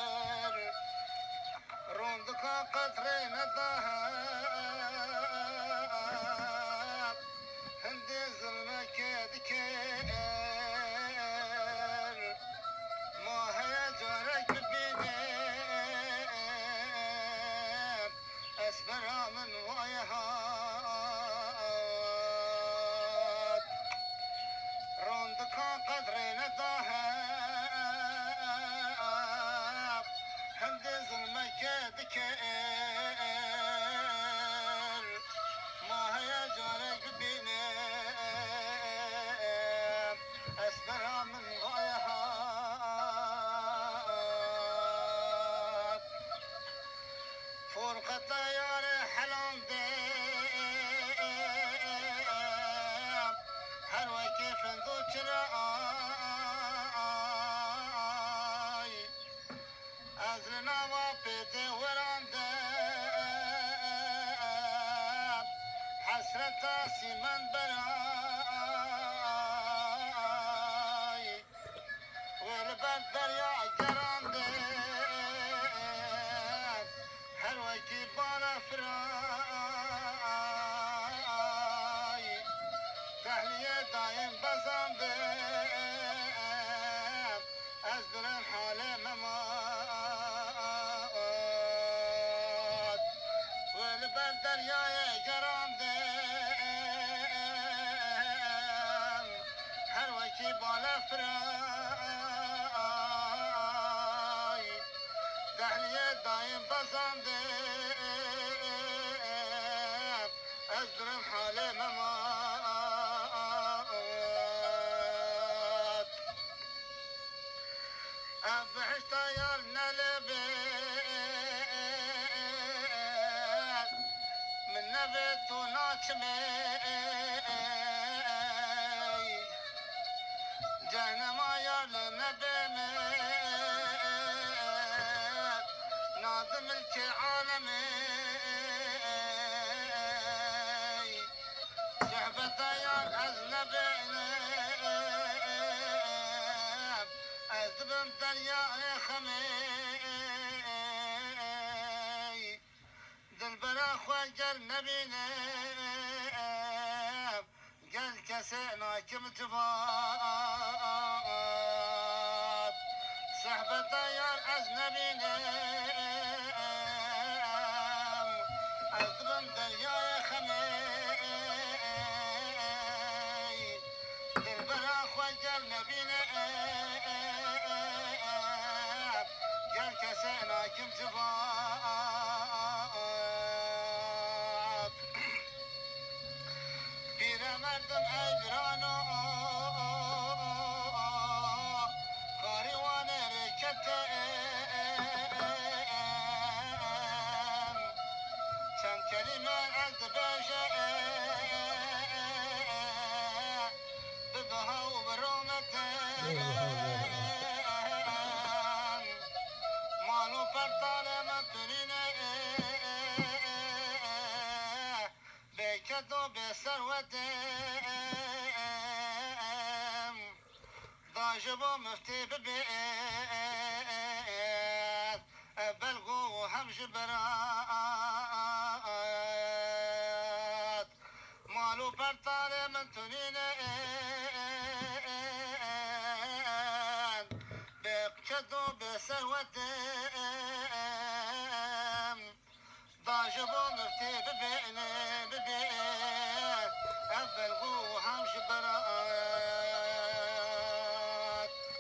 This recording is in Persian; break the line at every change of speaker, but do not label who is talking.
دكر روندك قطرين الذهب هندي ظلمك دكر ما هي جارك ببينين اسمرا من ويهات روندك قطرين الذهب هندي ظلمك دكر ما هي جارك ببينين اسمرا من ويهات فرقة طيار حلم ديم هر وكيف ذكرى أزلنا وبيت وراندم حسرة سيمن براي والبدر يا جراندم هر وكي بالا فراي تهلية دايم بزندم أزدر الحال ممات والبدر يا جراندم هر وكي بالا فراي تهلية دايم بزندم أزدر الحال ممات أبحش طيارنا لبيت من نبت وناكمي جهنم يا لنبيمي ناظم العالمي شعبة يا أزنبيني أزبن دريا خمي دلبرا خواجر نبيني قال كسينا كم تبات صحبة يا أزنبيني أزبن دريا خمي دلبرا خواجر نبيني قال كسينا كم تبات بير مردم اجرانو کاریوان رکتم چند کلمه از بشه ببها و برامتم مالو پرتال من ترینه بكدو بثروتهم ضاجبوا مفتي ببيت بلغوا هم جبرات مالو برطال من تنين بكدو بثروتهم